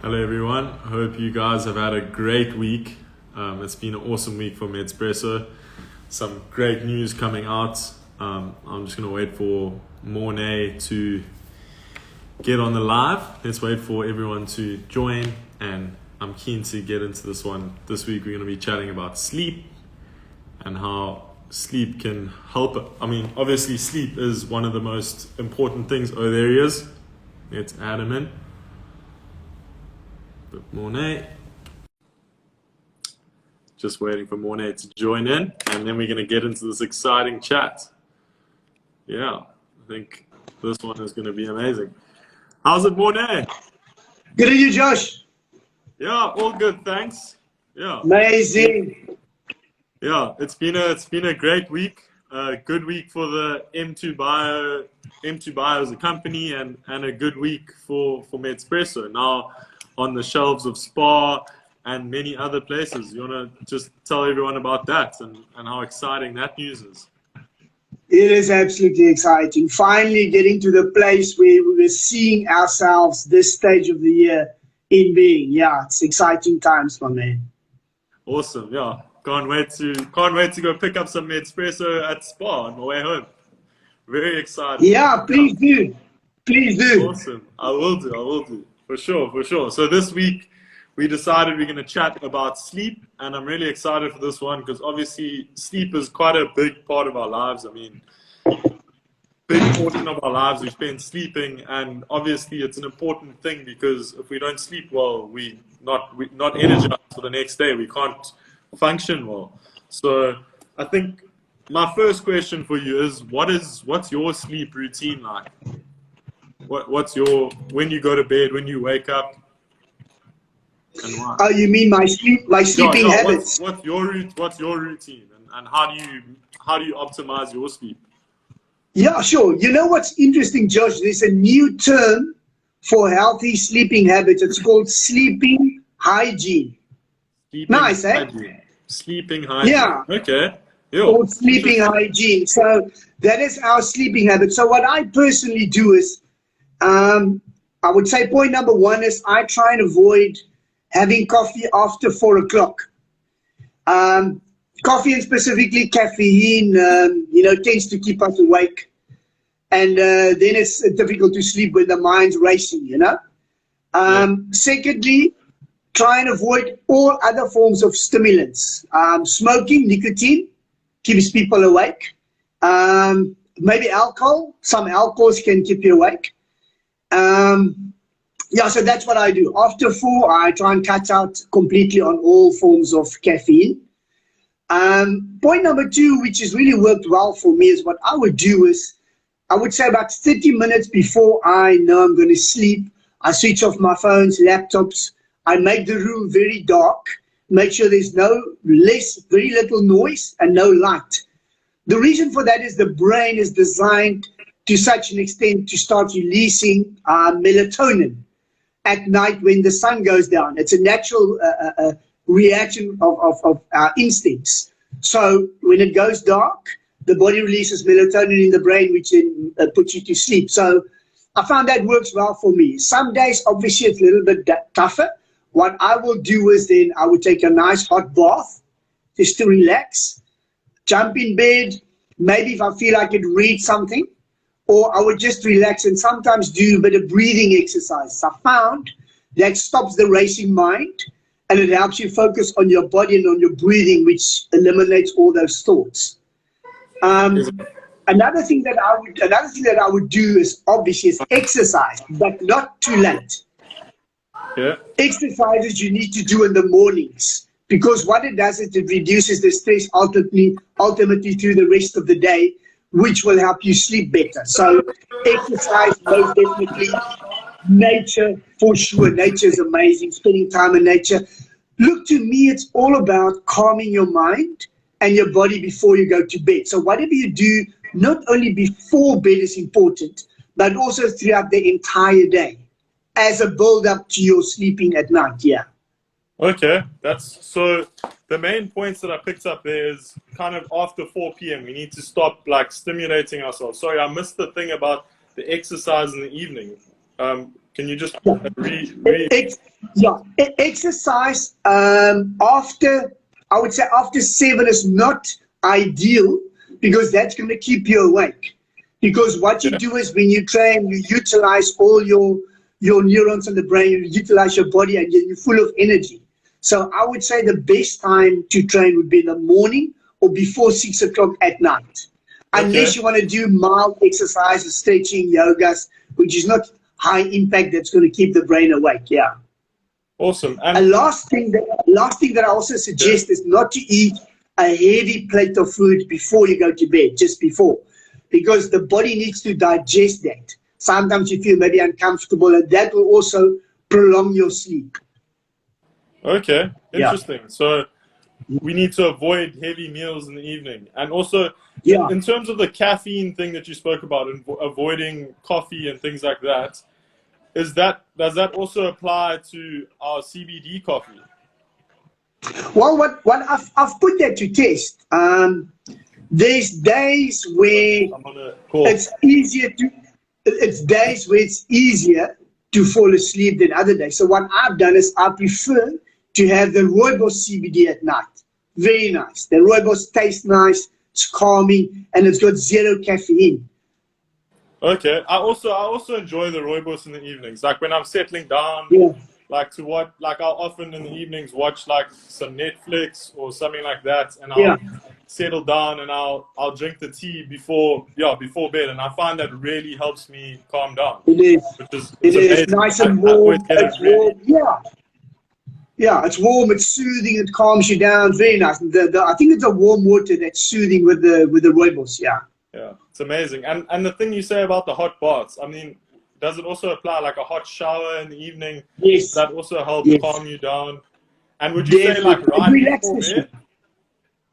Hello everyone, hope you guys have had a great week. It's been an awesome week for Medspresso. Some great news coming out. I'm just going to wait for Morne to get on the live. Let's wait for everyone to join, and I'm keen to get into this one. This week we're going to be chatting about sleep and how sleep can help. I mean, obviously sleep is one of the most important things. Oh, there he is. Let's add him in. Morne. Just waiting for Morne to join in, and then we're going to get into this exciting chat. Yeah, I think this one is going to be amazing. How's it, Morne? Good to you, Josh. Yeah, all good, thanks. Yeah. Amazing. Yeah, it's been a great week. Good week for the M2 Bio as a company, and a good week for Medspresso. Now on the shelves of Spa and many other places. You want to just tell everyone about that and how exciting that news is? It is absolutely exciting. Finally getting to the place where we were seeing ourselves this stage of the year in being. Yeah, it's exciting times, my man. Awesome. Yeah. Can't wait to go pick up some Medspresso at Spa on my way home. Very excited. Yeah, please do. Please do. Awesome. I will do. For sure. So this week we decided we're going to chat about sleep, and I'm really excited for this one because obviously sleep is quite a big part of our lives. I mean, big portion of our lives we spend sleeping, and obviously it's an important thing because if we don't sleep well, we're not energized for the next day. We can't function well. So I think my first question for you is what's your sleep routine like? What's your, when you go to bed, when you wake up, and why? Oh, you mean my sleeping habits? What's your routine, and how do you optimize your sleep? Yeah, sure. You know what's interesting, Josh? There's a new term for healthy sleeping habits. It's called sleeping hygiene. Nice, hygiene. Sleeping hygiene. Yeah. Okay. Called sleeping hygiene. So that is our sleeping habit. So what I personally do is, I would say point number one is I try and avoid having coffee after 4 o'clock. Coffee, and specifically caffeine, tends to keep us awake. And then it's difficult to sleep when the mind's racing, Secondly, try and avoid all other forms of stimulants. Smoking, nicotine, keeps people awake. Maybe alcohol. Some alcohols can keep you awake. So that's what I do. After 4, I try and cut out completely on all forms of caffeine. Point number 2, which has really worked well for me, is what I would do is, I would say about 30 minutes before I know I'm going to sleep, I switch off my phones, laptops. I make the room very dark, make sure there's very little noise and no light. The reason for that is the brain is designed to such an extent to start releasing melatonin at night when the sun goes down. It's a natural reaction of our instincts. So when it goes dark, the body releases melatonin in the brain, which then puts you to sleep. So I found that works well for me. Some days, obviously, it's a little bit tougher. What I will do is then I would take a nice hot bath just to relax, jump in bed, maybe if I feel I could read something, or I would just relax and sometimes do a bit of breathing exercise. I found that stops the racing mind and it helps you focus on your body and on your breathing, which eliminates all those thoughts. Another thing that I would do is obviously exercise, but not too late. Yeah. Exercises you need to do in the mornings, because what it does is it reduces the stress ultimately through the rest of the day, which will help you sleep better. So exercise, most definitely. Nature, for sure. Nature is amazing. Spending time in nature. Look, to me, it's all about calming your mind and your body before you go to bed. So whatever you do, not only before bed is important, but also throughout the entire day as a build-up to your sleeping at night. Yeah. Okay, so the main points that I picked up there is kind of after 4 p.m. we need to stop stimulating ourselves. Sorry, I missed the thing about the exercise in the evening. Can you just Yeah. Exercise after, I would say after 7 is not ideal, because that's going to keep you awake. Because what you do is when you train, you utilize all your neurons in the brain, you utilize your body, and you're full of energy. So I would say the best time to train would be in the morning or before 6 o'clock at night. Unless you want to do mild exercises, stretching, yogas, which is not high impact, that's going to keep the brain awake. Yeah. Awesome. And last thing that I also suggest is not to eat a heavy plate of food before you go to bed, just before, because the body needs to digest that. Sometimes you feel maybe uncomfortable, and that will also prolong your sleep. Okay, interesting. Yeah. So we need to avoid heavy meals in the evening. And also, Yeah. in terms of the caffeine thing that you spoke about, and avoiding coffee and things like that, does that also apply to our CBD coffee? Well, what I've put that to test. There's days where it's days where it's easier to fall asleep than other days. So what I've done is I prefer to have the rooibos CBD at night. Very nice. The rooibos tastes nice, it's calming, and it's got 0 caffeine. Okay. I also enjoy the rooibos in the evenings. Like when I'm settling down, I'll often in the evenings watch like some Netflix or something like that, and I'll settle down and I'll drink the tea before bed, and I find that really helps me calm down. It is. It is nice and warm. It's warm. Yeah, it's warm. It's soothing. It calms you down. Very nice. I think it's a warm water that's soothing with the rooibos. Yeah. Yeah, it's amazing. And the thing you say about the hot baths, I mean, does it also apply like a hot shower in the evening? Yes. Does that also help calm you down? And would you say like right before bed?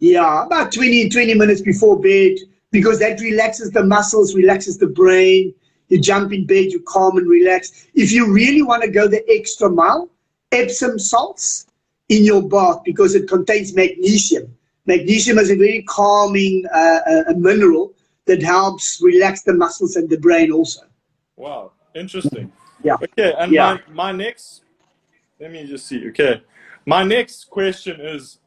Yeah, about 20 minutes before bed, because that relaxes the muscles, relaxes the brain. You jump in bed, you calm and relax. If you really want to go the extra mile, Epsom salts in your bath, because it contains magnesium. Magnesium is a very calming a mineral that helps relax the muscles and the brain also. Wow, interesting. Yeah. Okay, and my next, let me just see. Okay, my next question is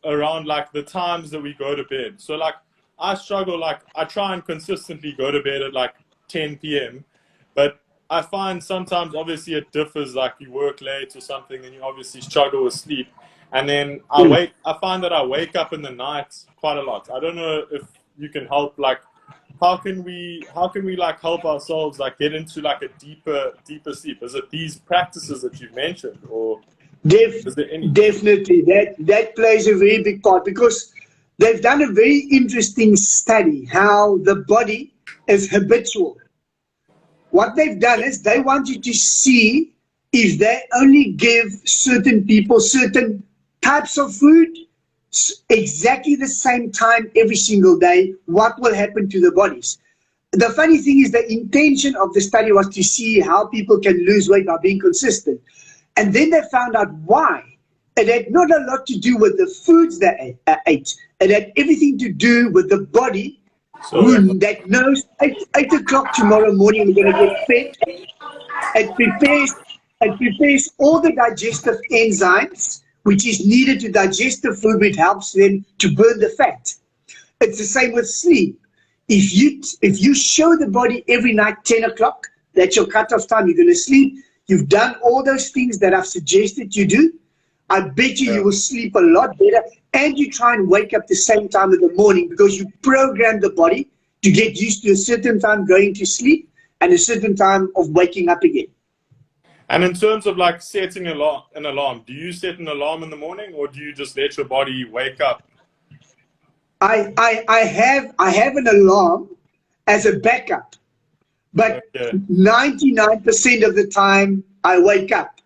around like the times that we go to bed. So like I struggle, like I try and consistently go to bed at like 10 p.m. But I find sometimes obviously it differs, like you work late or something and you obviously struggle with sleep. And then I find that I wake up in the night quite a lot. I don't know if you can help, like how can we like help ourselves like get into like a deeper sleep? Is it these practices that you've mentioned, or is there any? Definitely that plays a very big part, because they've done a very interesting study how the body is habitual. What they've done is they want you to see if they only give certain people certain types of food exactly the same time every single day, what will happen to the bodies. The funny thing is the intention of the study was to see how people can lose weight by being consistent. And then they found out why. It had not a lot to do with the foods they ate. It had everything to do with the body that knows 8 o'clock tomorrow morning we're going to get fed. It prepares all the digestive enzymes which is needed to digest the food, which helps them to burn the fat. It's the same with sleep. If you show the body every night 10 o'clock, that's your cutoff time, you're going to sleep, you've done all those things that I've suggested you do, I bet you will sleep a lot better, and you try and wake up the same time in the morning, because you program the body to get used to a certain time going to sleep and a certain time of waking up again. And in terms of like setting an alarm, do you set an alarm in the morning, or do you just let your body wake up? I have an alarm as a backup, but 99% of the time I wake up.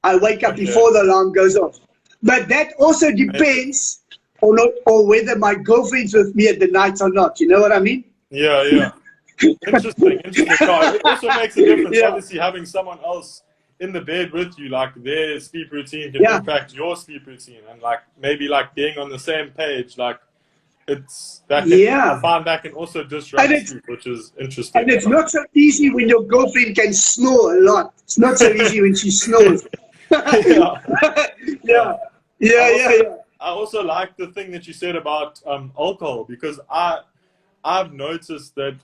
I wake up before the alarm goes off. But that also depends on whether my girlfriend's with me at the night or not. You know what I mean? Yeah. Interesting. It also makes a difference. Obviously, having someone else in the bed with you, like their sleep routine can impact your sleep routine, and like maybe like being on the same page, like it's that can, Yeah. I find that can also disrupt And it's, sleep, which is interesting. and it's not so easy when your girlfriend can snore a lot. It's not so easy when she snores. Yeah. Yeah. Yeah, yeah, yeah. I also like the thing that you said about alcohol, because I've noticed that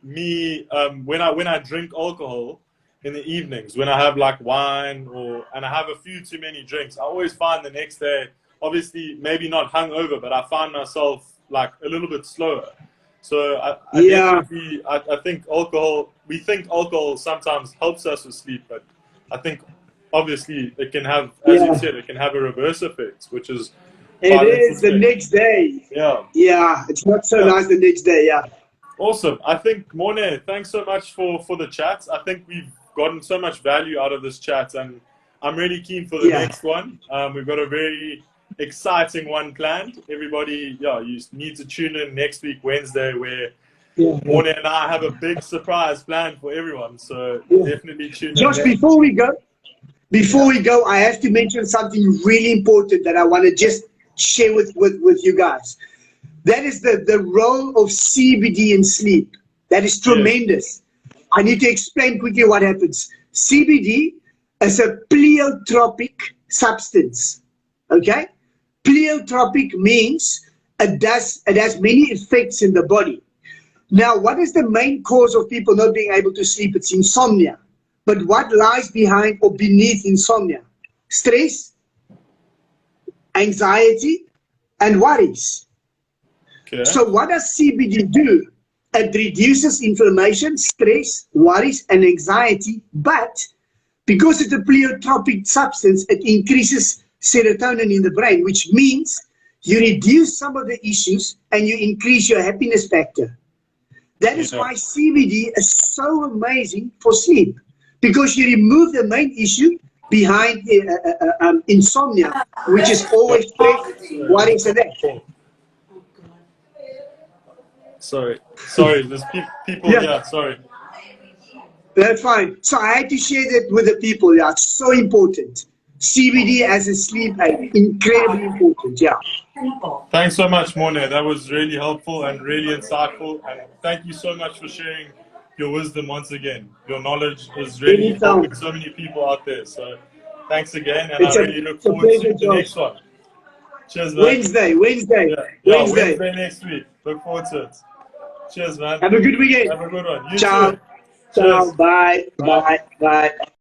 when I drink alcohol in the evenings, when I have like wine and I have a few too many drinks, I always find the next day, obviously maybe not hungover, but I find myself like a little bit slower. So I Yeah. definitely I think alcohol. We think alcohol sometimes helps us with sleep, but I think obviously it can have, as you Yeah. said, it can have a reverse effect, which is It quite is the interesting. next day. Yeah. Yeah. It's not so Yeah. nice the next day. Yeah. Awesome. I think, Morne, thanks so much for the chat. I think we've gotten so much value out of this chat, and I'm really keen for the Yeah. next one. We've got a very exciting one planned. Everybody, yeah, you need to tune in next week, Wednesday, where Yeah. Morne and I have a big surprise planned for everyone. So Yeah. definitely tune in Josh, there. before we go, I have to mention something really important that I want to just share with you guys. That is the role of CBD in sleep. That is Yes. tremendous. I need to explain quickly what happens. CBD is a pleiotropic substance. Okay? Pleiotropic means it has many effects in the body. Now, what is the main cause of people not being able to sleep? It's insomnia. But what lies behind or beneath insomnia? Stress, anxiety, and worries. Okay. So what does CBD do? It reduces inflammation, stress, worries, and anxiety, but because it's a pleiotropic substance, it increases serotonin in the brain, which means you reduce some of the issues and you increase your happiness factor. That is Yeah. why CBD is so amazing for sleep, because you remove the main issue behind insomnia, which is always stress, worries, and that. Sorry. There's people. Yeah. Yeah. Sorry. That's fine. So I had to share that with the people. Yeah, it's so important. CBD as a sleep aid, incredibly important. Yeah. Thanks so much, Morne. That was really helpful and really insightful. And thank you so much for sharing your wisdom once again. Your knowledge is really Anytime. helping so many people out there. So thanks again, and I It's a, really look it's a forward to pleasure, the Josh. next one. Cheers, man. Wednesday, Wednesday, Yeah, Wednesday. Wednesday next week. Look forward to it. Cheers, man. Have a good weekend. Have a good one. You Ciao. too. Ciao. Cheers. Bye. Bye. Bye. Bye.